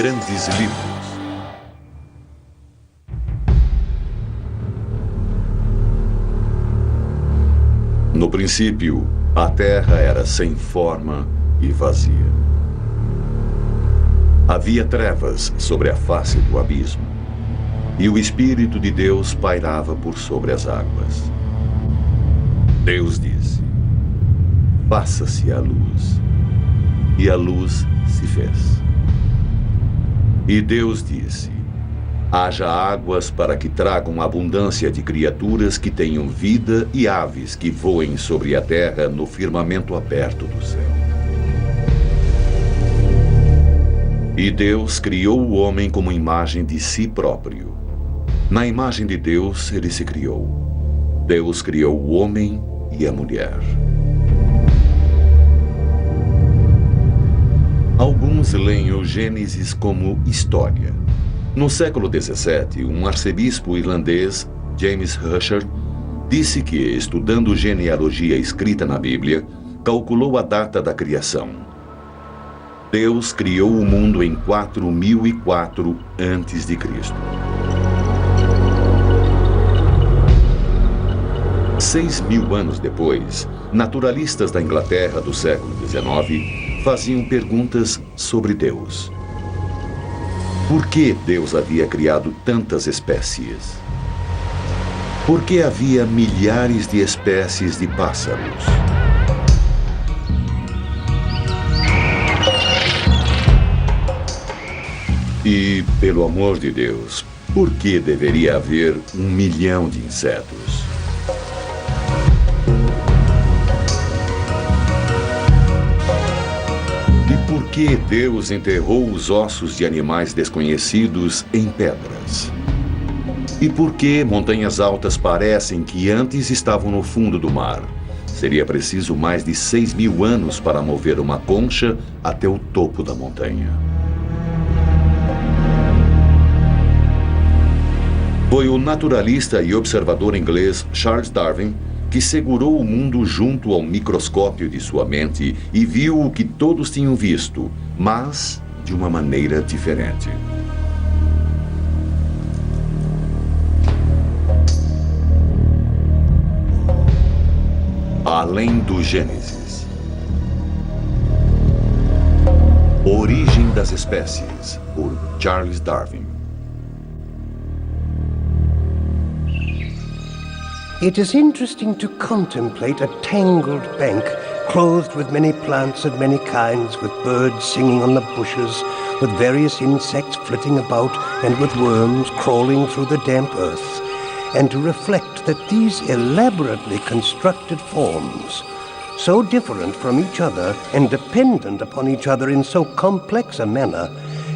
grandes livros. No princípio, a terra era sem forma e vazia. Havia trevas sobre a face do abismo, e o Espírito de Deus pairava por sobre as águas. Deus disse: faça-se a luz. E a luz se fez. E Deus disse: haja águas para que tragam abundância de criaturas que tenham vida e aves que voem sobre a terra no firmamento aberto do céu. E Deus criou o homem como imagem de si próprio. Na imagem de Deus ele se criou. Deus criou o homem e a mulher. Alguns leem o Gênesis como história. No século XVII, um arcebispo irlandês, James Ussher, disse que, estudando genealogia escrita na Bíblia, calculou a data da criação. Deus criou o mundo em 4004 a.C. 6.000 anos depois, naturalistas da Inglaterra do século XIX faziam perguntas sobre Deus. Por que Deus havia criado tantas espécies? Por que havia milhares de espécies de pássaros? E, pelo amor de Deus, por que deveria haver 1 milhão de insetos? Por que Deus enterrou os ossos de animais desconhecidos em pedras? E por que montanhas altas parecem que antes estavam no fundo do mar? Seria preciso mais de 6.000 anos para mover uma concha até o topo da montanha. Foi o naturalista e observador inglês Charles Darwin que segurou o mundo junto ao microscópio de sua mente e viu o que todos tinham visto, mas de uma maneira diferente. Além do Gênesis. Origem das espécies, por Charles Darwin. It is interesting to contemplate a tangled bank clothed with many plants of many kinds, with birds singing on the bushes, with various insects flitting about, and with worms crawling through the damp earth, and to reflect that these elaborately constructed forms, so different from each other and dependent upon each other in so complex a manner,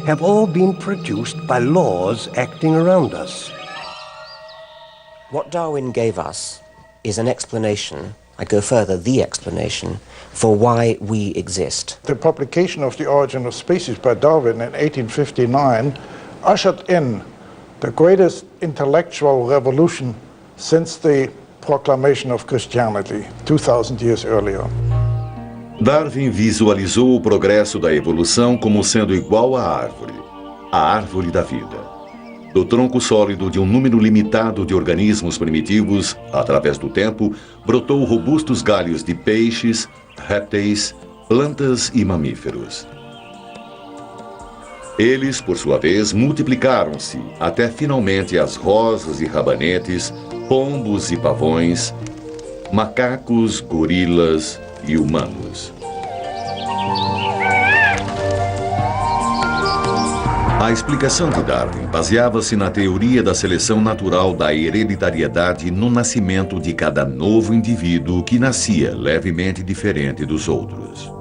have all been produced by laws acting around us. What Darwin gave us is an explanation, I go further, the explanation, for why we exist. The publication of The Origin of Species by Darwin in 1859 ushered in the greatest intellectual revolution since the proclamation of Christianity 2,000 years earlier. Darwin visualizou o progresso da evolução como sendo igual à árvore da vida. Do tronco sólido de um número limitado de organismos primitivos, através do tempo, brotou robustos galhos de peixes, répteis, plantas e mamíferos. Eles, por sua vez, multiplicaram-se, até finalmente as rosas e rabanetes, pombos e pavões, macacos, gorilas e humanos. A explicação de Darwin baseava-se na teoria da seleção natural da hereditariedade no nascimento de cada novo indivíduo que nascia levemente diferente dos outros.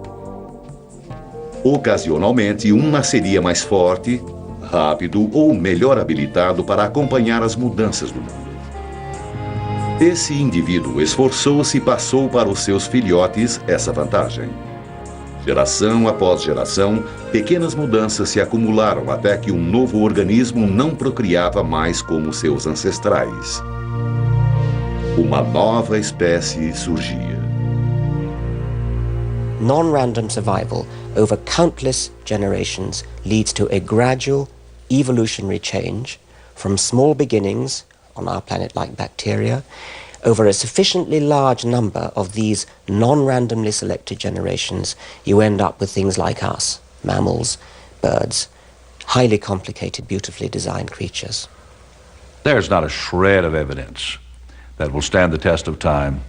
Ocasionalmente, um nasceria mais forte, rápido ou melhor habilitado para acompanhar as mudanças do mundo. Esse indivíduo esforçou-se e passou para os seus filhotes essa vantagem. Geração após geração, pequenas mudanças se acumularam até que um novo organismo não procriava mais como seus ancestrais. Uma nova espécie surgia. non-random survival over countless generations leads to a gradual evolutionary change from small beginnings on our planet like bacteria. Over a sufficiently large number of these non-randomly selected generations, you end up with things like us, mammals, birds, highly complicated, beautifully designed creatures. There's not a shred of evidence that will stand the test of time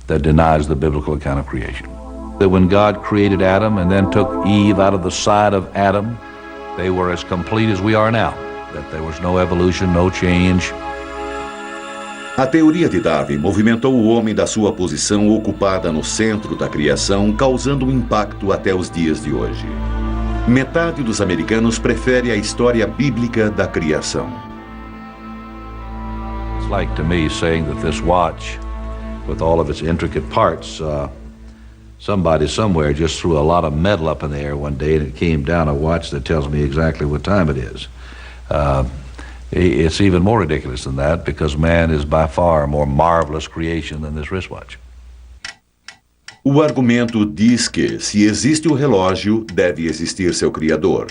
that denies the biblical account of creation. That when God created Adam and then took Eve out of the side of Adam, they were as complete as we are now. That there was no evolution, no change. A teoria de Darwin movimentou o homem da sua posição ocupada no centro da criação, causando um impacto até os dias de hoje. Metade dos americanos prefere a história bíblica da criação. It's like to me saying that this watch, with all of its intricate parts, somebody somewhere just threw a lot of metal up in the air one day and it came down a watch that tells me exactly what time it is. It's even more ridiculous than that because man is by far a more marvelous creation than this wristwatch. O argumento diz que, se existe o relógio, deve existir seu criador.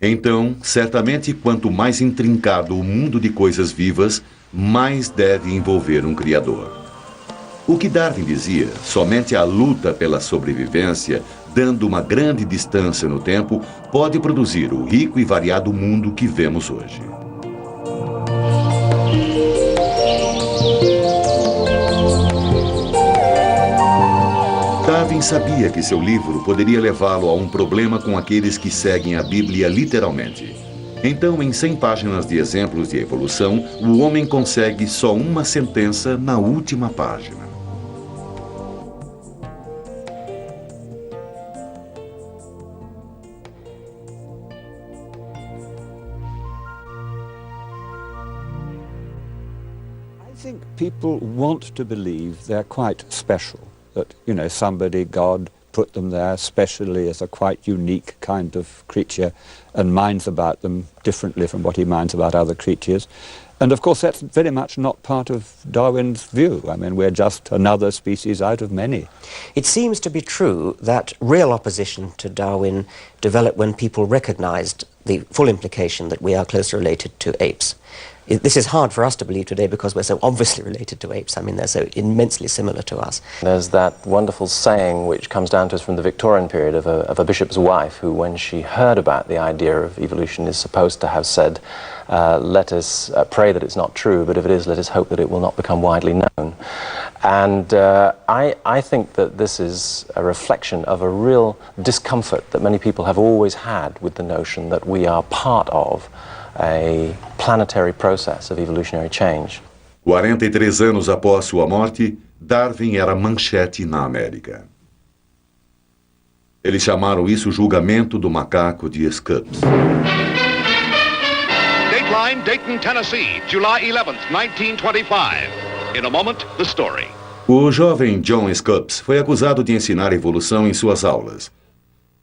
Então, certamente, quanto mais intrincado o mundo de coisas vivas, mais deve envolver um criador. O que Darwin dizia, somente a luta pela sobrevivência, dando uma grande distância no tempo, pode produzir o rico e variado mundo que vemos hoje. Darwin sabia que seu livro poderia levá-lo a um problema com aqueles que seguem a Bíblia literalmente. Então, em 100 páginas de exemplos de evolução, o homem consegue só uma sentença na última página. I think people want to believe they're quite special. That, you know, somebody, God, put them there specially as a quite unique kind of creature and minds about them differently from what he minds about other creatures. And of course that's very much not part of Darwin's view. I mean, we're just another species out of many. It seems to be true that real opposition to Darwin developed when people recognized the full implication that we are closely related to apes. This is hard for us to believe today because we're so obviously related to apes. I mean, they're so immensely similar to us. There's that wonderful saying which comes down to us from the Victorian period of a bishop's wife who, when she heard about the idea of evolution, is supposed to have said, let us pray that it's not true, but if it is, let us hope that it will not become widely known. And I think that this is a reflection of a real discomfort that many people have always had with the notion that we are part of a planetary process of evolutionary change. 43 anos após sua morte, Darwin era manchete na América. Eles chamaram isso julgamento do macaco de Scopes. Dateline, Dayton, Tennessee, July 11th, 1925. In a moment, the story. O jovem John Scopes foi acusado de ensinar evolução em suas aulas.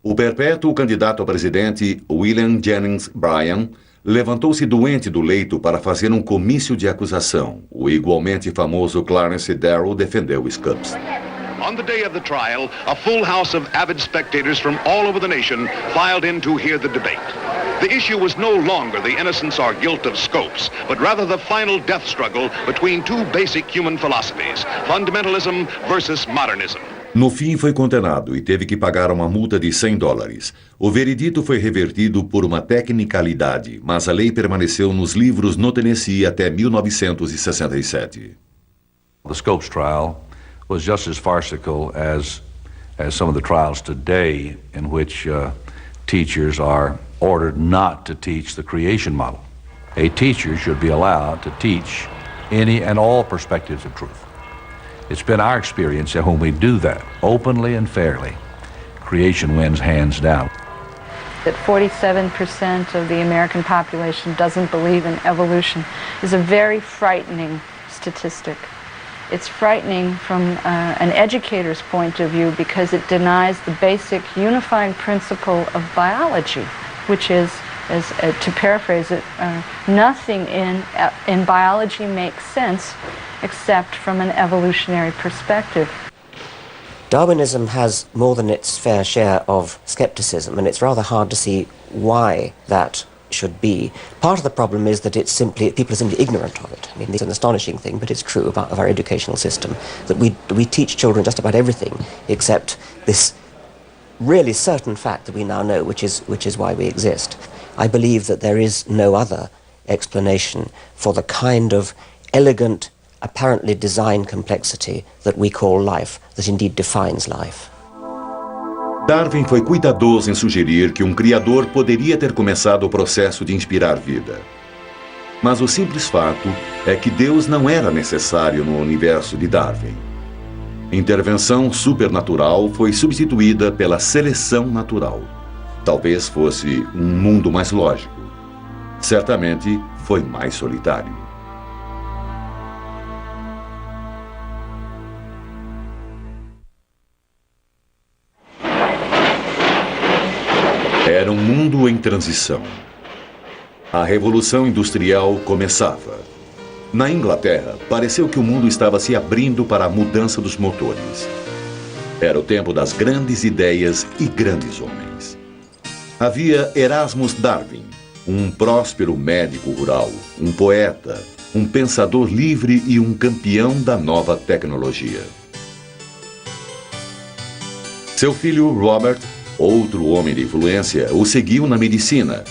O perpétuo candidato a presidente, William Jennings Bryan, levantou-se doente do leito para fazer um comício de acusação. O igualmente famoso Clarence Darrow defendeu Scopes. On the day of the trial, a full house of avid spectators from all over the nation filed in to hear the debate. The issue was no longer the innocence or guilt of Scopes, but rather the final death struggle between two basic human philosophies, fundamentalism versus modernism. No fim, foi condenado e teve que pagar uma multa de $100. O veredito foi revertido por uma tecnicalidade, mas a lei permaneceu nos livros no Tennessee até 1967. The Scopes trial was just as farcical as some of the trials today in which teachers are ordered not to teach the creation model. A teacher should be allowed to teach any and all perspectives of truth. It's been our experience that when we do that, openly and fairly, creation wins hands down. That 47% of the American population doesn't believe in evolution is a very frightening statistic. It's frightening from an educator's point of view because it denies the basic unifying principle of biology, which is, to paraphrase it, nothing in biology makes sense except from an evolutionary perspective. Darwinism has more than its fair share of skepticism, and it's rather hard to see why that should be. Part of the problem is that people are simply ignorant of it. I mean, it's an astonishing thing, but it's true about our educational system, that we teach children just about everything except this really certain fact that we now know, which is why we exist. I believe that there is no other explanation for the kind of elegant, apparently designed complexity that we call life, that indeed defines life. Darwin foi cuidadoso em sugerir que um criador poderia ter começado o processo de inspirar vida. Mas o simples fato é que Deus não era necessário no universo de Darwin. Intervenção supernatural foi substituída pela seleção natural. Talvez fosse um mundo mais lógico. Certamente foi mais solitário. Era um mundo em transição. A Revolução Industrial começava. Na Inglaterra, pareceu que o mundo estava se abrindo para a mudança dos motores. Era o tempo das grandes ideias e grandes homens. Havia Erasmus Darwin, um próspero médico rural, um poeta, um pensador livre e um campeão da nova tecnologia. Seu filho Robert, outro homem de influência, o seguiu na medicina.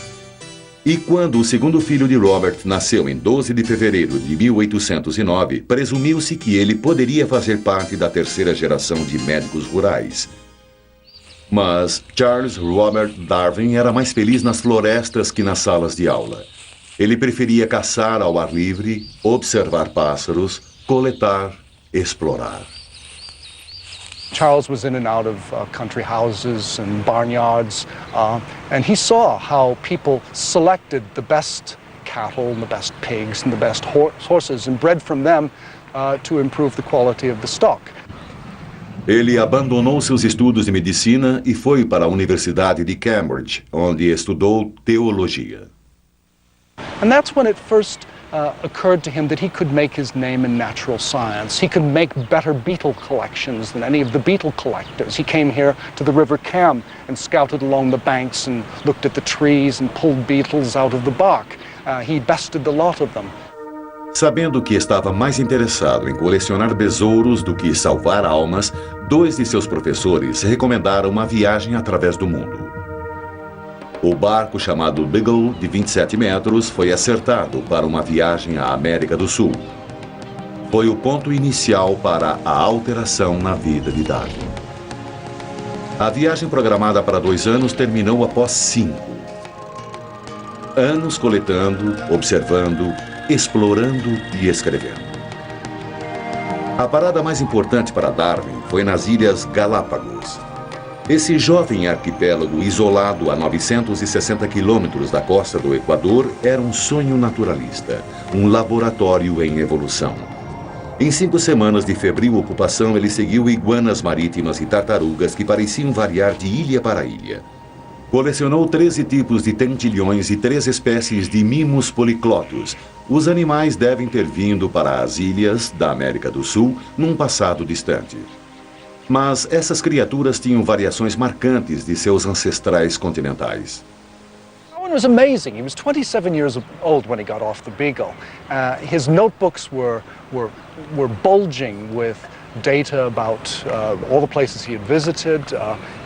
E quando o segundo filho de Robert nasceu em 12 de fevereiro de 1809, presumiu-se que ele poderia fazer parte da terceira geração de médicos rurais. Mas Charles Robert Darwin era mais feliz nas florestas que nas salas de aula. Ele preferia caçar ao ar livre, observar pássaros, coletar, explorar. Charles was in and out of country houses and barnyards, and he saw how people selected the best cattle and the best pigs and the best horses and bred from them to improve the quality of the stock. Ele abandonou seus estudos de medicina e foi para a Universidade de Cambridge, onde estudou teologia. And that's when it first occurred to him that he could make his name in natural science. He could make better beetle collections than any of the beetle collectors. He came here to the River Cam and scouted along the banks and looked at the trees and pulled beetles out of the bark. He bested the lot of them. Sabendo que estava mais interessado em colecionar besouros do que salvar almas, 2 de seus professores recomendaram uma viagem através do mundo. O barco chamado Beagle, de 27 metros, foi acertado para uma viagem à América do Sul. Foi o ponto inicial para a alteração na vida de Darwin. A viagem programada para 2 anos terminou após 5. Anos coletando, observando, explorando e escrevendo. A parada mais importante para Darwin foi nas Ilhas Galápagos. Esse jovem arquipélago isolado a 960 quilômetros da costa do Equador era um sonho naturalista, um laboratório em evolução. Em 5 semanas de febril ocupação, ele seguiu iguanas marítimas e tartarugas que pareciam variar de ilha para ilha. Colecionou 13 tipos de tentilhões e 3 espécies de mimos policlotos. Os animais devem ter vindo para as ilhas da América do Sul num passado distante. Mas essas criaturas tinham variações marcantes de seus ancestrais continentais. Darwin was amazing. He was 27 years old when he got off the Beagle. His notebooks were bulging with data about all the places he had visited.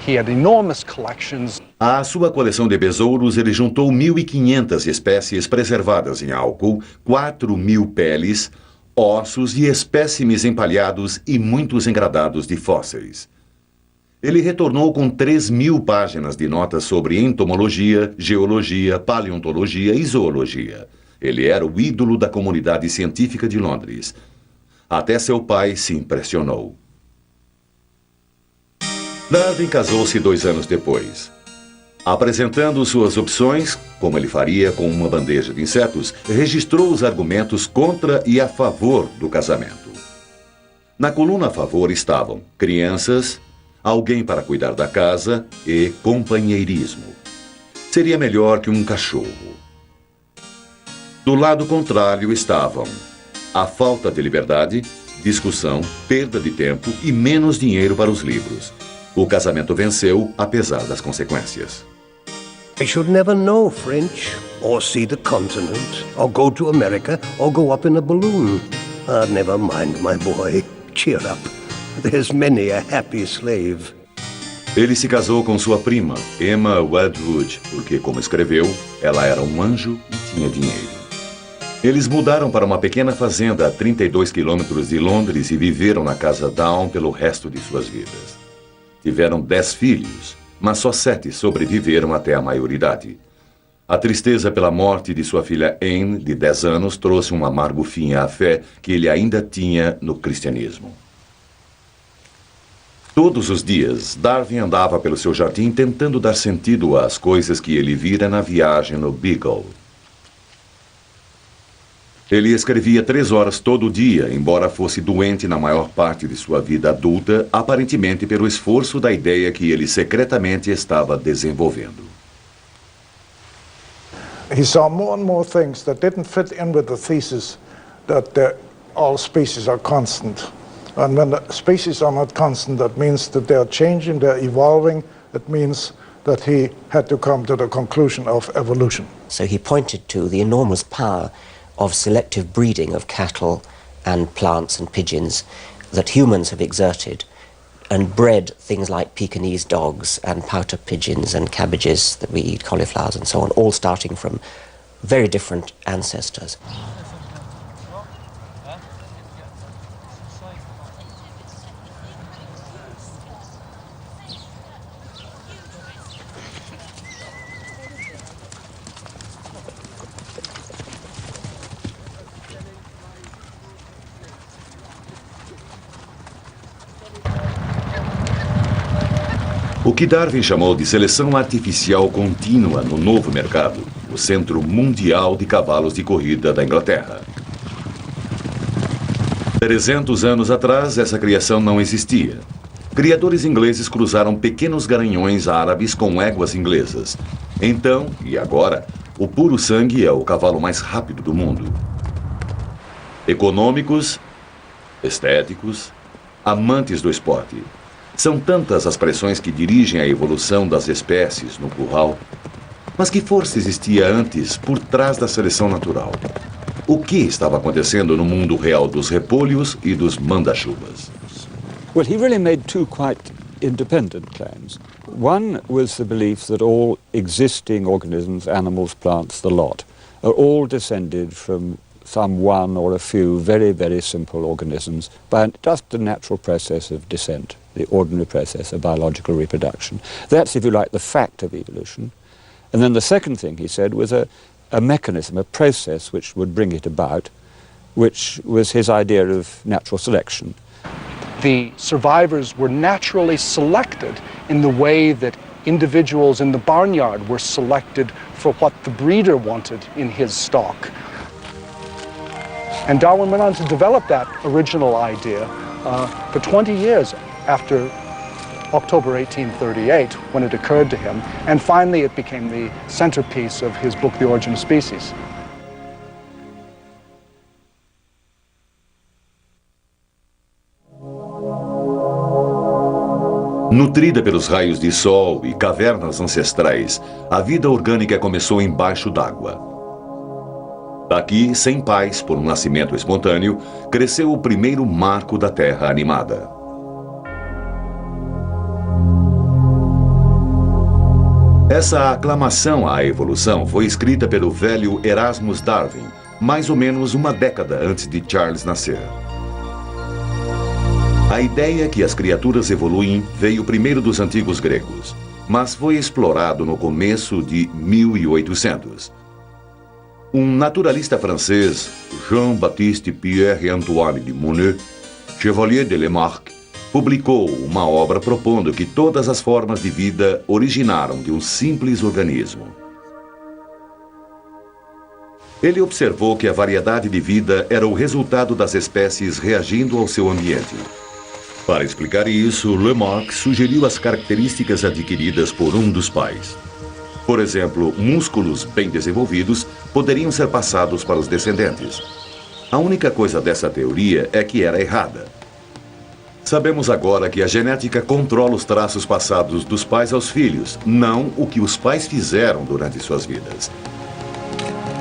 He had enormous collections. À sua coleção de besouros, ele juntou 1.500 espécies preservadas em álcool, 4.000 peles, ossos e espécimes empalhados e muitos engradados de fósseis. Ele retornou com 3.000 páginas de notas sobre entomologia, geologia, paleontologia e zoologia. Ele era o ídolo da comunidade científica de Londres. Até seu pai se impressionou. Darwin casou-se 2 anos depois. Apresentando suas opções, como ele faria com uma bandeja de insetos, registrou os argumentos contra e a favor do casamento. Na coluna a favor estavam crianças, alguém para cuidar da casa e companheirismo. Seria melhor que um cachorro. Do lado contrário estavam a falta de liberdade, discussão, perda de tempo e menos dinheiro para os livros. O casamento venceu, apesar das consequências. I should never know French, or see the continent, or go to America, or go up in a balloon. Never mind, my boy. Cheer up. There's many a happy slave. Ele se casou com sua prima, Emma Wedgwood, porque, como escreveu, ela era um anjo e tinha dinheiro. Eles mudaram para uma pequena fazenda a 32 quilômetros de Londres e viveram na casa Down pelo resto de suas vidas. Tiveram 10 filhos, mas só 7 sobreviveram até a maioridade. A tristeza pela morte de sua filha Anne, de 10 anos, trouxe um amargo fim à fé que ele ainda tinha no cristianismo. Todos os dias, Darwin andava pelo seu jardim tentando dar sentido às coisas que ele vira na viagem no Beagle. Ele escrevia 3 horas todo dia, embora fosse doente na maior parte de sua vida adulta, aparentemente pelo esforço da ideia que ele secretamente estava desenvolvendo. He saw more and more things that didn't fit in with the thesis that all species are constant. And when the species are not constant, that means that they are changing, they're evolving. It means that he had to come to the conclusion of evolution. So he pointed to the enormous power of selective breeding of cattle and plants and pigeons that humans have exerted and bred things like Pekingese dogs and pouter pigeons and cabbages that we eat, cauliflowers and so on, all starting from very different ancestors. O que Darwin chamou de seleção artificial contínua no novo mercado, o Centro Mundial de Cavalos de Corrida da Inglaterra. 300 anos atrás, essa criação não existia. Criadores ingleses cruzaram pequenos garanhões árabes com éguas inglesas. Então, e agora, o puro sangue é o cavalo mais rápido do mundo. Econômicos, estéticos, amantes do esporte. São tantas as pressões que dirigem a evolução das espécies no curral. Mas que força existia antes por trás da seleção natural? O que estava acontecendo no mundo real dos repolhos e dos manda-chuvas? Well, he really made 2 quite independent claims. One was the belief that all existing organisms, animals, plants, the lot, are all descended from some one or a few very, very simple organisms by just the natural process of descent, the ordinary process of biological reproduction. That's, if you like, the fact of evolution. And then the second thing he said was a mechanism, a process which would bring it about, which was his idea of natural selection. The survivors were naturally selected in the way that individuals in the barnyard were selected for what the breeder wanted in his stock. And Darwin went on to develop that original idea for 20 years after October 1838, when it occurred to him, and finally it became the centerpiece of his book, The Origin of Species. Nutrida pelos raios de sol e cavernas ancestrais, a vida orgânica começou embaixo d'água. Daqui, sem pais, por um nascimento espontâneo, cresceu o primeiro marco da Terra animada. Essa aclamação à evolução foi escrita pelo velho Erasmus Darwin, mais ou menos uma década antes de Charles nascer. A ideia que as criaturas evoluem veio primeiro dos antigos gregos, mas foi explorado no começo de 1800. Um naturalista francês, Jean-Baptiste Pierre-Antoine de Monod, Chevalier de Lamarck, publicou uma obra propondo que todas as formas de vida originaram de um simples organismo. Ele observou que a variedade de vida era o resultado das espécies reagindo ao seu ambiente. Para explicar isso, Lamarck sugeriu as características adquiridas por um dos pais. Por exemplo, músculos bem desenvolvidos poderiam ser passados para os descendentes. A única coisa dessa teoria é que era errada. Sabemos agora que a genética controla os traços passados dos pais aos filhos, não o que os pais fizeram durante suas vidas.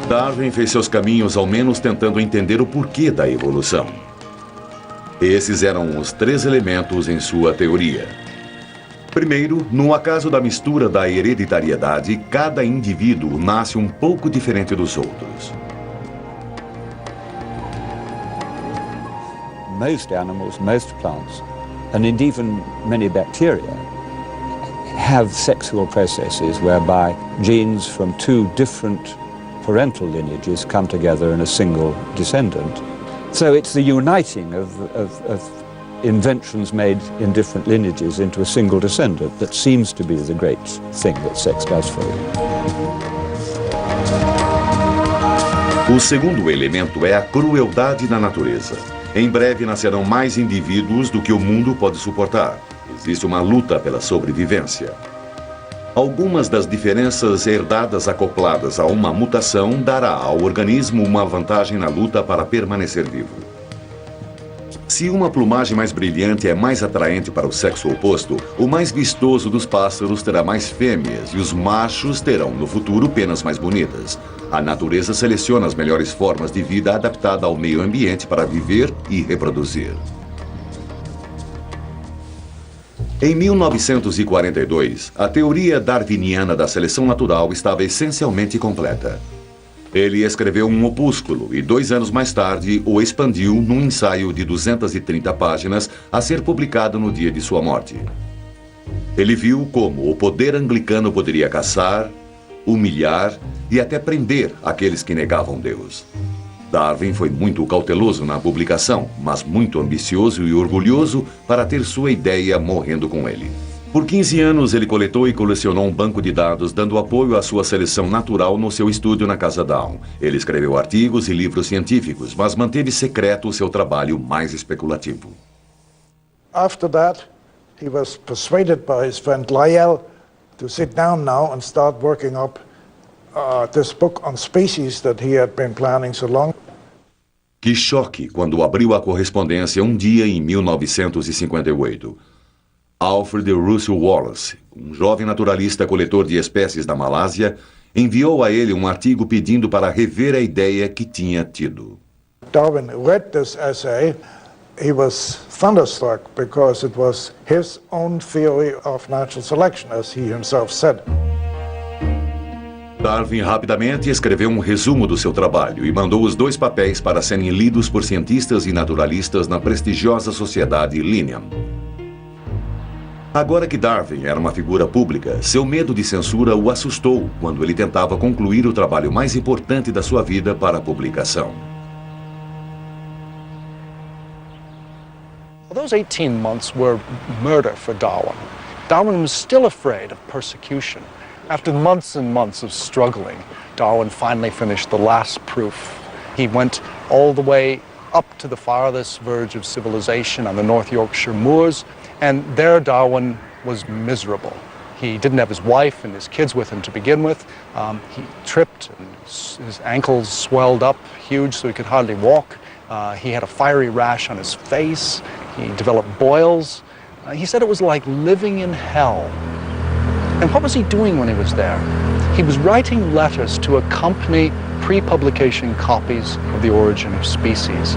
Darwin fez seus caminhos ao menos tentando entender o porquê da evolução. Esses eram os 3 elementos em sua teoria. Primeiro, no acaso da mistura da hereditariedade, cada indivíduo nasce um pouco diferente dos outros. Most animals, most plants, and indeed even many bacteria have sexual processes whereby genes from 2 different parental lineages come together in a single descendant. So it's the uniting of inventions made in different lineages into a single descendant that seems to be the great thing that sex does for you. O segundo elemento é a crueldade da natureza. Em breve nascerão mais indivíduos do que o mundo pode suportar. Existe uma luta pela sobrevivência. Algumas das diferenças herdadas acopladas a uma mutação dará ao organismo uma vantagem na luta para permanecer vivo. Se uma plumagem mais brilhante é mais atraente para o sexo oposto, o mais vistoso dos pássaros terá mais fêmeas e os machos terão no futuro penas mais bonitas. A natureza seleciona as melhores formas de vida adaptada ao meio ambiente para viver e reproduzir. Em 1942, a teoria darwiniana da seleção natural estava essencialmente completa. Ele escreveu um opúsculo e 2 anos mais tarde o expandiu num ensaio de 230 páginas a ser publicado no dia de sua morte. Ele viu como o poder anglicano poderia caçar, humilhar e até prender aqueles que negavam Deus. Darwin foi muito cauteloso na publicação, mas muito ambicioso e orgulhoso para ter sua ideia morrendo com ele. Por 15 anos, ele coletou e colecionou um banco de dados, dando apoio à sua seleção natural no seu estúdio na Casa Down. Ele escreveu artigos e livros científicos, mas manteve secreto o seu trabalho mais especulativo. After that, he was persuaded by his friend Lyell to sit down now and start working up this book on species that he had been planning so long. Que choque quando abriu a correspondência um dia em 1958. Alfred Russel Wallace, um jovem naturalista coletor de espécies da Malásia, enviou a ele um artigo pedindo para rever a ideia que tinha tido. Darwin read this essay. He was thunderstruck because it was his own theory of natural selection, as he himself said. Darwin rapidamente escreveu um resumo do seu trabalho e mandou os 2 papéis para serem lidos por cientistas e naturalistas na prestigiosa sociedade Linnean. Agora que Darwin era uma figura pública, seu medo de censura o assustou quando ele tentava concluir o trabalho mais importante da sua vida para a publicação. Those 18 months were murder for Darwin. Darwin was still afraid of persecution. After months and months of struggling, Darwin finally finished the last proof. He went all the way up to the farthest verge of civilization on the North Yorkshire moors, and there Darwin was miserable. He didn't have his wife and his kids with him to begin with. He tripped and his ankles swelled up huge so he could hardly walk. He had a fiery rash on his face. He developed boils. He said it was like living in hell. And what was he doing when he was there? He was writing letters to accompany pre-publication copies of The Origin of Species,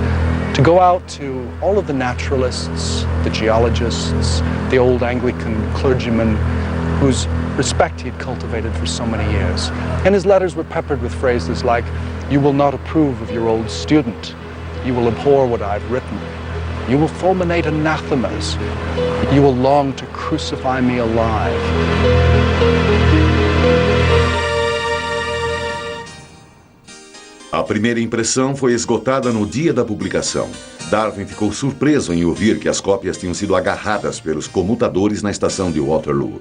to go out to all of the naturalists, the geologists, the old Anglican clergymen whose respect he had cultivated for so many years. And his letters were peppered with phrases like, "You will not approve of your old student. You will abhor what I've written. You will fulminate anathemas. You will long to crucify me alive." A primeira impressão foi esgotada no dia da publicação. Darwin ficou surpreso em ouvir que as cópias tinham sido agarradas pelos comutadores na estação de Waterloo.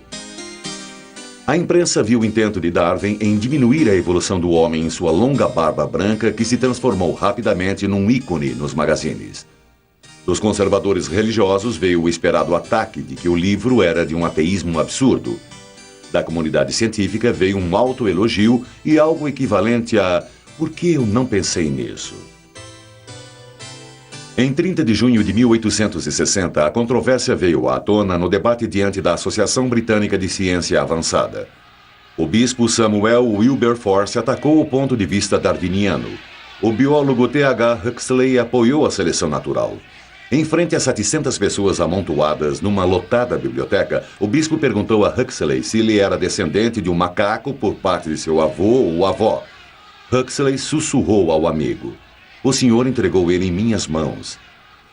A imprensa viu o intento de Darwin em diminuir a evolução do homem em sua longa barba branca, que se transformou rapidamente num ícone nos magazines. Dos conservadores religiosos veio o esperado ataque de que o livro era de um ateísmo absurdo. Da comunidade científica veio um autoelogio e algo equivalente a "por que eu não pensei nisso?". Em 30 de junho de 1860, a controvérsia veio à tona no debate diante da Associação Britânica de Ciência Avançada. O bispo Samuel Wilberforce atacou o ponto de vista darwiniano. O biólogo T.H. Huxley apoiou a seleção natural. Em frente a 700 pessoas amontoadas numa lotada biblioteca, o bispo perguntou a Huxley se ele era descendente de um macaco por parte de seu avô ou avó. Huxley sussurrou ao amigo: "O senhor entregou ele em minhas mãos."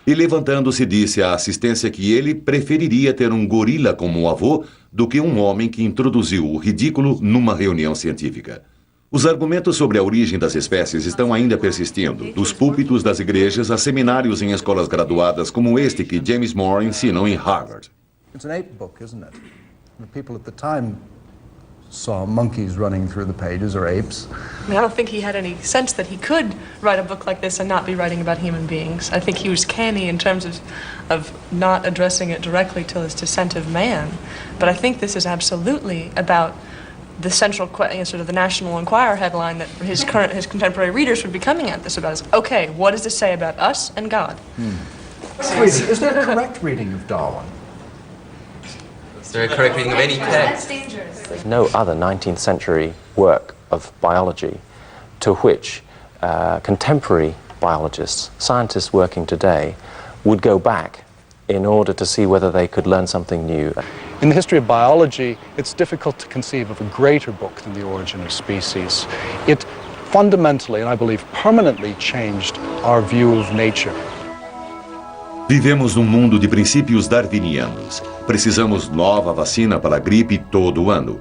E levantando-se disse à assistência que ele preferiria ter um gorila como avô do que um homem que introduziu o ridículo numa reunião científica. Os argumentos sobre a origem das espécies estão ainda persistindo, dos púlpitos das igrejas a seminários em escolas graduadas como este que James Moore ensinou em Harvard. It's an ape book, isn't it? The people at the time saw monkeys running through the pages, or apes. I mean, I don't think he had any sense that he could write a book like this and not be writing about human beings. I think he was canny in terms of not addressing it directly to his descent of man. But I think this is absolutely about the central sort of the National Enquirer headline that his contemporary readers would be coming at this about is, okay, what does this say about us and God? Is there a correct reading of Darwin? Is there a correct reading of any text? There's no other 19th century work of biology to which contemporary biologists, scientists working today, would go back in order to see whether they could learn something new. In the history of biology, it's difficult to conceive of a greater book than The Origin of Species. It fundamentally, and I believe permanently, changed our view of nature. Vivemos num mundo de princípios darwinianos. Precisamos nova vacina para a gripe todo ano.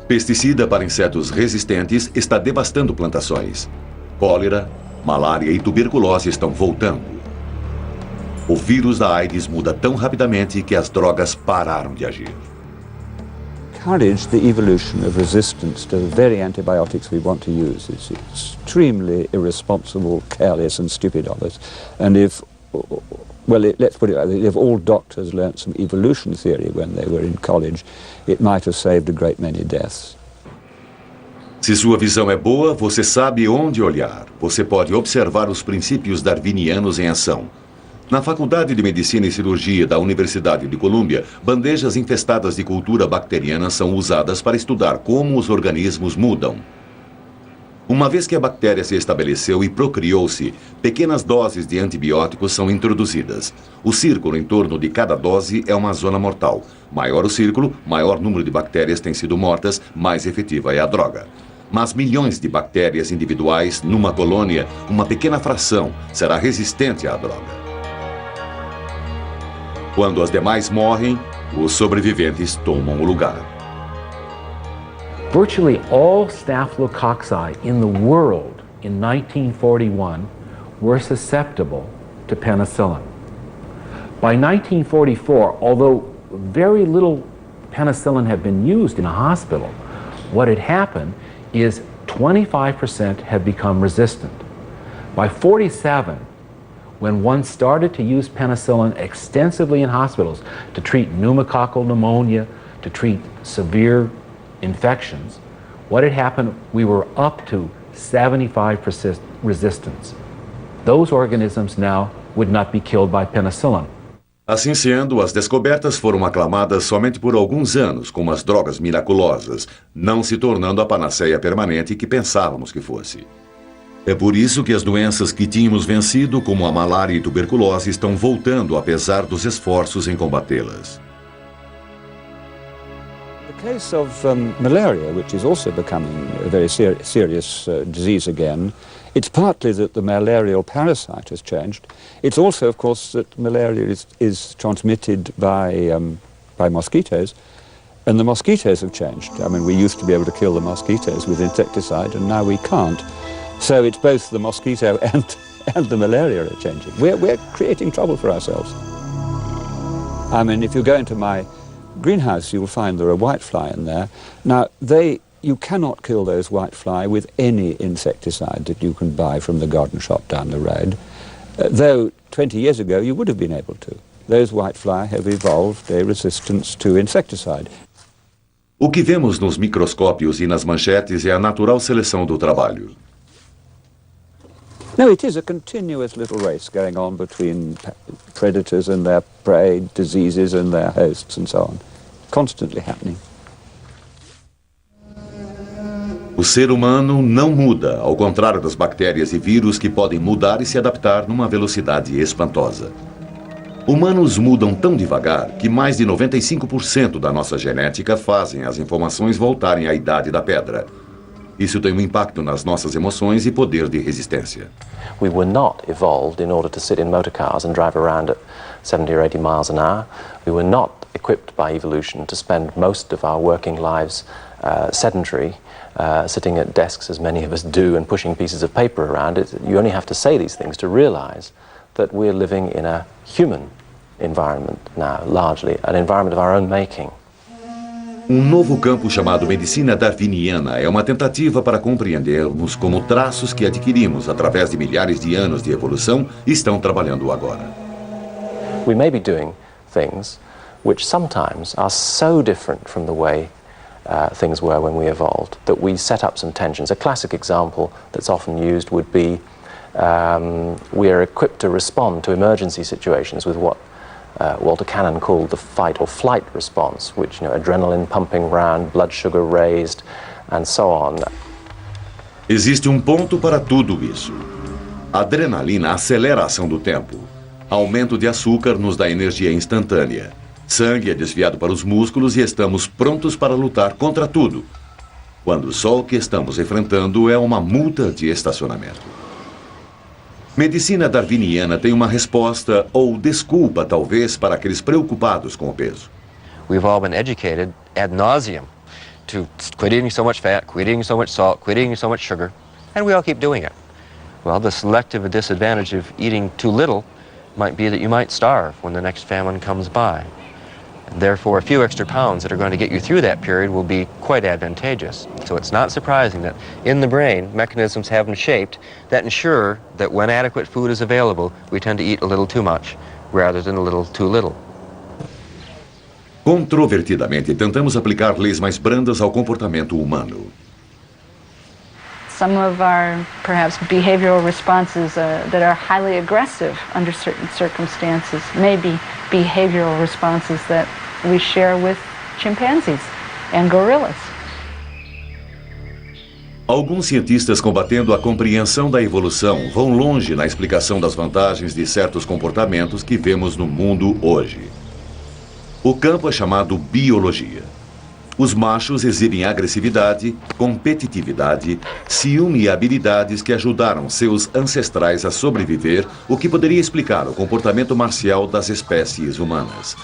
Pesticida para insetos resistentes está devastando plantações. Cólera, malária e tuberculose estão voltando. O vírus da AIDS muda tão rapidamente que as drogas pararam de agir. Encourage the evolution of resistance to the very antibiotics we want to use. It's extremely irresponsible, careless and stupid of us. And if, well, let's put it like this, if all doctors learnt some evolution theory when they were in college, it might have saved a great many deaths. Se sua visão é boa, você sabe onde olhar. Você pode observar os princípios darwinianos em ação. Na Faculdade de Medicina e Cirurgia da Universidade de Colômbia, bandejas infestadas de cultura bacteriana são usadas para estudar como os organismos mudam. Uma vez que a bactéria se estabeleceu e procriou-se, pequenas doses de antibióticos são introduzidas. O círculo em torno de cada dose é uma zona mortal. Maior o círculo, maior número de bactérias têm sido mortas, mais efetiva é a droga. Mas milhões de bactérias individuais numa colônia, uma pequena fração, será resistente à droga. Quando as demais morrem, os sobreviventes tomam o lugar. Virtually all Staphylococci in the world in 1941 were susceptible to penicillin. By 1944, although very little penicillin had been used in a hospital, what had happened is 25% had become resistant. By 47, when one started to use penicillin extensively in hospitals to treat pneumococcal pneumonia, to treat severe infections, what had happened, we were up to 75% resistance. Those organisms now would not be killed by penicillin. Assim sendo, as descobertas foram aclamadas somente por alguns anos como as drogas miraculosas, não se tornando a panaceia permanente que pensávamos que fosse. É por isso que as doenças que tínhamos vencido, como a malária e tuberculose, estão voltando apesar dos esforços em combatê-las. The case of malaria, which is also becoming a very serious disease again, it's partly that the malarial parasite has changed. It's also, of course, that malaria is transmitted by mosquitoes, and the mosquitoes have changed. I mean, we used to be able to kill the mosquitoes with insecticide, and now we can't. So it's both the mosquito and the malaria are changing. We're creating trouble for ourselves. I mean, if you go into my greenhouse, you'll find there are whitefly in there. Now, you cannot kill those whitefly with any insecticide that you can buy from the garden shop down the road, though 20 years ago you would have been able to. Those whitefly have evolved a resistance to insecticide. O que vemos nos microscópios e nas manchetes é a natural seleção do trabalho. No, it is a continuous little race going on between predators and their prey, diseases and their hosts and so on. Constantly happening. O ser humano não muda, ao contrário das bactérias e vírus que podem mudar e se adaptar numa velocidade espantosa. Humanos mudam tão devagar que mais de 95% da nossa genética fazem as informações voltarem à idade da pedra. Isso tem um impacto nas nossas emoções e poder de resistência. We were not evolved in order to sit in motor cars and drive around at 70 or 80 miles an hour. We were not equipped by evolution to spend most of our working lives sedentary, sitting at desks as many of us do and pushing pieces of paper around. You only have to say these things to realize that we're living in a human environment now, largely, an environment of our own making. Novo campo chamado medicina darwiniana é uma tentativa para compreendermos como traços que adquirimos através de milhares de anos de evolução estão trabalhando agora. We may be doing things which sometimes are so different from the way things were when we evolved that we set up some tensions. A classic example that's often used would be we are equipped to respond to emergency situations with what Walter Cannon called the fight or flight response, which, adrenaline pumping round, blood sugar raised, and so on. Existe ponto para tudo isso. A adrenalina acelera a ação do tempo. Aumento de açúcar nos dá energia instantânea. Sangue é desviado para os músculos e estamos prontos para lutar contra tudo. Quando só o que estamos enfrentando é uma multa de estacionamento. Medicina darwiniana tem uma resposta ou desculpa, talvez, para aqueles preocupados com o peso. We've all been educated ad nauseum to quit eating so much fat, quit eating so much salt, quit eating so much sugar, and we all keep doing it. Well, the selective disadvantage of eating too little might be that you might starve when the next famine comes by. Therefore, a few extra pounds that are going to get you through that period will be quite advantageous. So it's not surprising that in the brain, mechanisms have been shaped that ensure that when adequate food is available, we tend to eat a little too much rather than a little too little. Controvertidamente, tentamos aplicar leis mais brandas ao comportamento humano. Some of our, perhaps, behavioral responses that are highly aggressive under certain circumstances may be behavioral responses that we share with chimpanzees and gorillas. Alguns cientistas combatendo a compreensão da evolução vão longe na explicação das vantagens de certos comportamentos que vemos no mundo hoje. O campo é chamado biologia. Os machos exibem agressividade, competitividade, ciúme e habilidades que ajudaram seus ancestrais a sobreviver, o que poderia explicar o comportamento marcial das espécies humanas.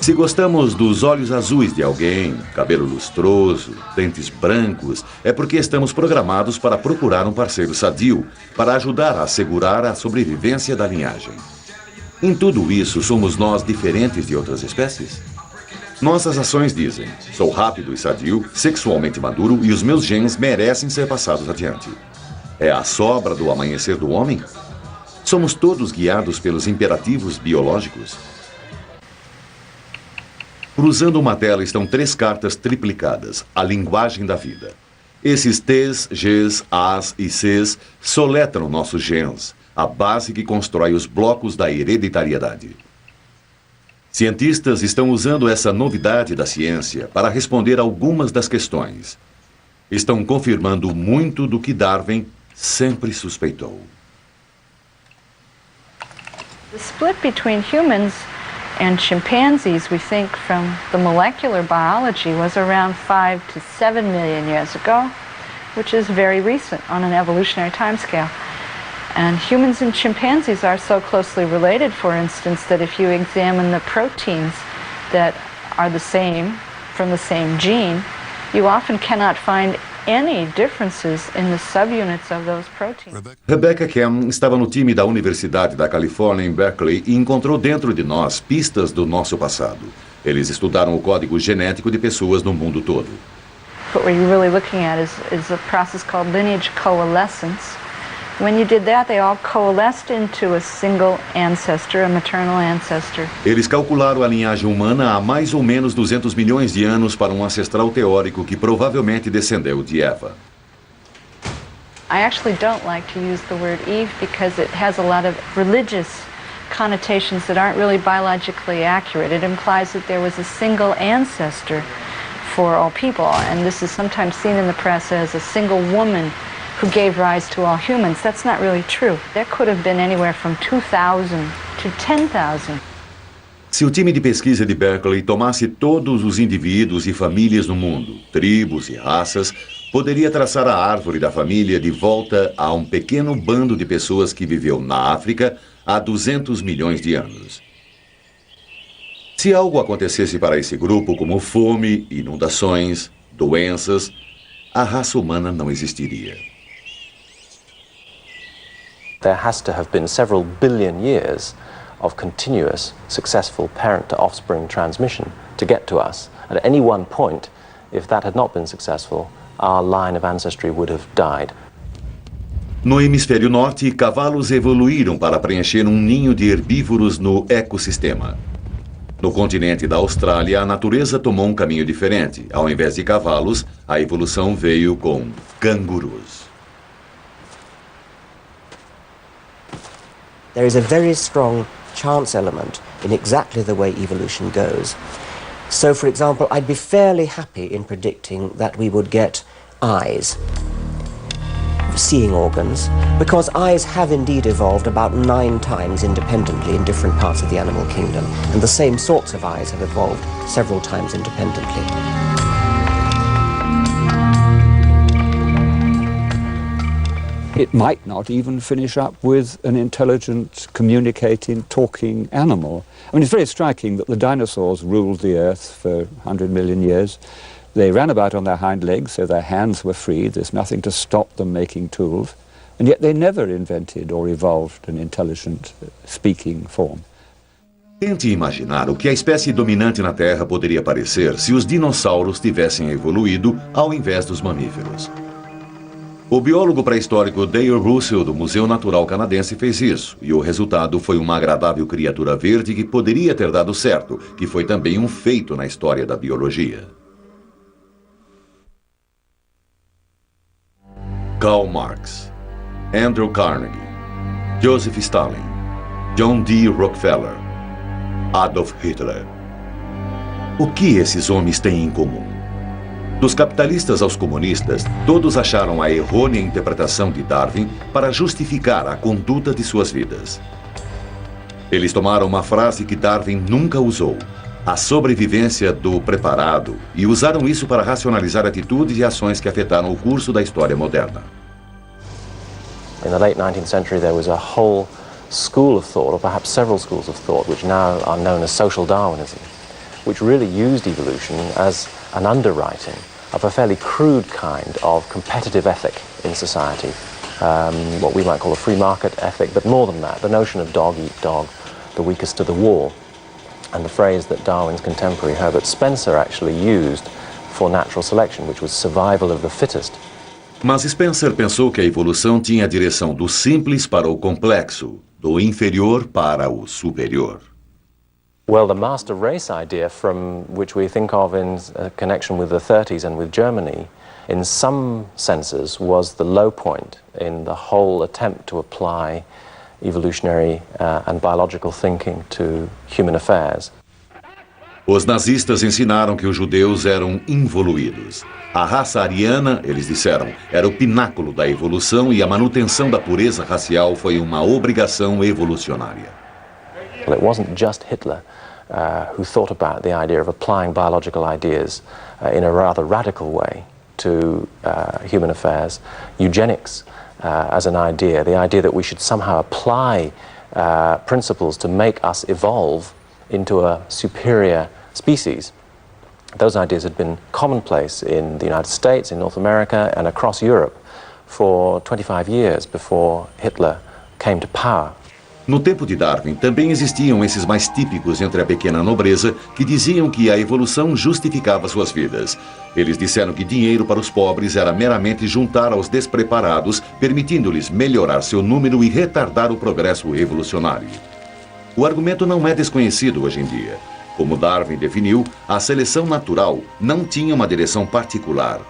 Se gostamos dos olhos azuis de alguém, cabelo lustroso, dentes brancos, é porque estamos programados para procurar um parceiro sadio, para ajudar a assegurar a sobrevivência da linhagem. Em tudo isso, somos nós diferentes de outras espécies? Nossas ações dizem, sou rápido e sadio, sexualmente maduro e os meus genes merecem ser passados adiante. É a sobra do amanhecer do homem? Somos todos guiados pelos imperativos biológicos? Cruzando uma tela estão 3 cartas triplicadas, a linguagem da vida. Esses T's, G's, A's e C's soletram nossos genes, a base que constrói os blocos da hereditariedade. Cientistas estão usando essa novidade da ciência para responder algumas das questões. Estão confirmando muito do que Darwin sempre suspeitou. The split between humans and chimpanzees, we think, from the molecular biology was around 5 to 7 million years ago, which is very recent on an evolutionary timescale. And humans and chimpanzees are so closely related, for instance, that if you examine the proteins that are the same, from the same gene, you often cannot find any differences in the subunits of those proteins. Rebecca Kem estava no time da Universidade da Califórnia em Berkeley e encontrou dentro de nós pistas do nosso passado. Eles estudaram o código genético de pessoas no mundo todo. What we're really looking at is a process called lineage coalescence. When you did that, they all coalesced into a single ancestor, a maternal ancestor. Eles calcularam a linhagem humana há mais ou menos 200 milhões de anos para um ancestral teórico que provavelmente descendeu de Eva. I actually don't like to use the word Eve because it has a lot of religious connotations that aren't really biologically accurate. It implies that there was a single ancestor for all people, and this is sometimes seen in the press as a single woman who gave rise to all humans. That's not really true. There could have been anywhere from 2,000 to 10,000. Se o time de pesquisa de Berkeley tomasse todos os indivíduos e famílias no mundo, tribos e raças, poderia traçar a árvore da família de volta a um pequeno bando de pessoas que viveu na África há 200 milhões de anos. Se algo acontecesse para esse grupo, como fome, inundações, doenças, a raça humana não existiria. There has to have been several billion years of continuous, successful parent-to-offspring transmission to get to us. At any one point, if that had not been successful, our line of ancestry would have died. No hemisfério norte, cavalos evoluíram para preencher um ninho de herbívoros no ecossistema. No continente da Austrália, a natureza tomou um caminho diferente. Ao invés de cavalos, a evolução veio com cangurus. There is a very strong chance element in exactly the way evolution goes. So, for example, I'd be fairly happy in predicting that we would get eyes, seeing organs, because eyes have indeed evolved about 9 times independently in different parts of the animal kingdom, and the same sorts of eyes have evolved several times independently. It might not even finish up with an intelligent, communicating, talking animal. I mean, it's very striking that the dinosaurs ruled the earth for 100 million years. They ran about on their hind legs, so their hands were free. There's nothing to stop them making tools. And yet they never invented or evolved an intelligent speaking form. Tente imaginar o que a espécie dominante na Terra poderia parecer se os dinossauros tivessem evoluído ao invés dos mamíferos. O biólogo pré-histórico Dale Russell, do Museu Natural Canadense, fez isso, e o resultado foi uma agradável criatura verde que poderia ter dado certo, que foi também um feito na história da biologia. Karl Marx, Andrew Carnegie, Joseph Stalin, John D. Rockefeller, Adolf Hitler. O que esses homens têm em comum? Dos capitalistas aos comunistas, todos acharam a errônea interpretação de Darwin para justificar a conduta de suas vidas. Eles tomaram uma frase que Darwin nunca usou, a sobrevivência do preparado, e usaram isso para racionalizar atitudes e ações que afetaram o curso da história moderna. In the late 19th century, there was a whole school of thought, or perhaps several schools of thought, which now are known as social Darwinism, which really used evolution as an underwriting of a fairly crude kind of competitive ethic in society, what we might call a free market ethic, but more than that, the notion of dog eat dog, the weakest to the wall, and the phrase that Darwin's contemporary Herbert Spencer actually used for natural selection, which was survival of the fittest. Mas Spencer pensou que a evolução tinha a direção do simples para o complexo, do inferior para o superior. Well, the master race idea, from which we think of in connection with the 30s and with Germany, in some senses was the low point in the whole attempt to apply evolutionary and biological thinking to human affairs. Os nazistas ensinaram que os judeus eram involuídos. A raça ariana, eles disseram, era o pináculo da evolução e a manutenção da pureza racial foi uma obrigação evolucionária. Well, it wasn't just Hitler who thought about the idea of applying biological ideas in a rather radical way to human affairs. Eugenics as an idea, the idea that we should somehow apply principles to make us evolve into a superior species. Those ideas had been commonplace in the United States, in North America, and across Europe for 25 years before Hitler came to power. No tempo de Darwin, também existiam esses mais típicos entre a pequena nobreza que diziam que a evolução justificava suas vidas. Eles disseram que dinheiro para os pobres era meramente juntar aos despreparados, permitindo-lhes melhorar seu número e retardar o progresso evolucionário. O argumento não é desconhecido hoje em dia. Como Darwin definiu, a seleção natural não tinha uma direção particular.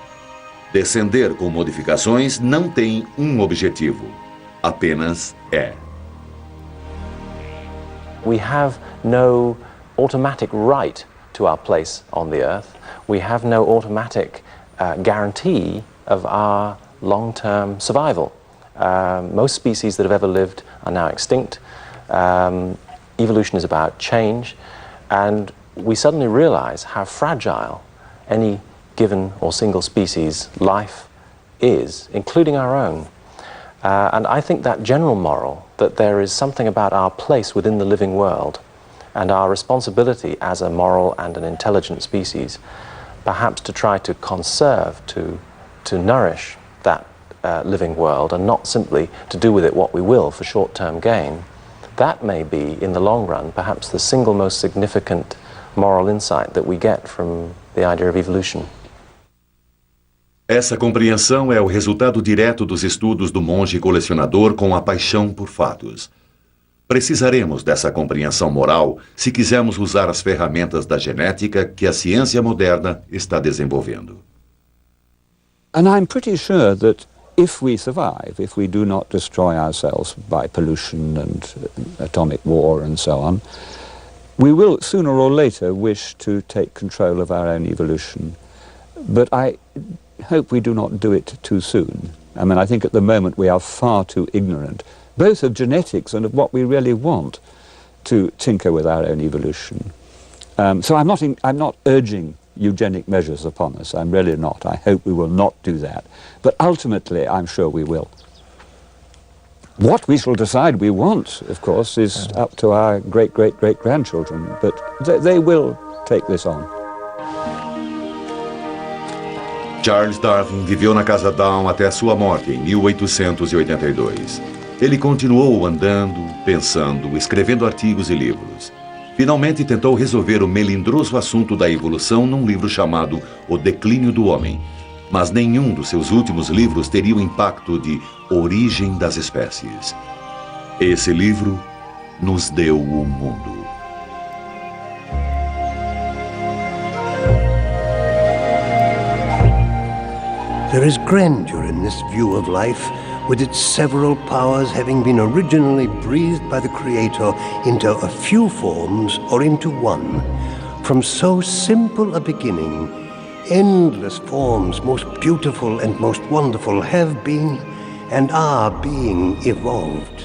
Descender com modificações não tem um objetivo, apenas é. We have no automatic right to our place on the earth. We have no automatic guarantee of our long-term survival. Most species that have ever lived are now extinct. Evolution is about change, and we suddenly realize how fragile any given or single species life is, including our own. And I think that general moral, that there is something about our place within the living world and our responsibility as a moral and an intelligent species, perhaps to try to conserve, to nourish that living world and not simply to do with it what we will for short-term gain, that may be, in the long run, perhaps the single most significant moral insight that we get from the idea of evolution. Essa compreensão é o resultado direto dos estudos do monge colecionador com a paixão por fatos. Precisaremos dessa compreensão moral se quisermos usar as ferramentas da genética que a ciência moderna está desenvolvendo. And I'm pretty sure that if we survive, if we do not destroy ourselves by pollution and atomic war and so on, we will sooner or later wish to take control of our own evolution. But I hope we do not do it too soon. I mean, I think at the moment we are far too ignorant, both of genetics and of what we really want, to tinker with our own evolution. So I'm not urging eugenic measures upon us. I'm really not. I hope we will not do that. But ultimately, I'm sure we will. What we shall decide we want, of course, is up to our great-great-great-grandchildren, but they will take this on. Charles Darwin viveu na Casa Down até a sua morte em 1882. Ele continuou andando, pensando, escrevendo artigos e livros. Finalmente tentou resolver o melindroso assunto da evolução num livro chamado O Declínio do Homem, mas nenhum dos seus últimos livros teria o impacto de Origem das Espécies. Esse livro nos deu o mundo. There is grandeur in this view of life, with its several powers having been originally breathed by the Creator into a few forms or into one. From so simple a beginning, endless forms, most beautiful and most wonderful, have been and are being evolved.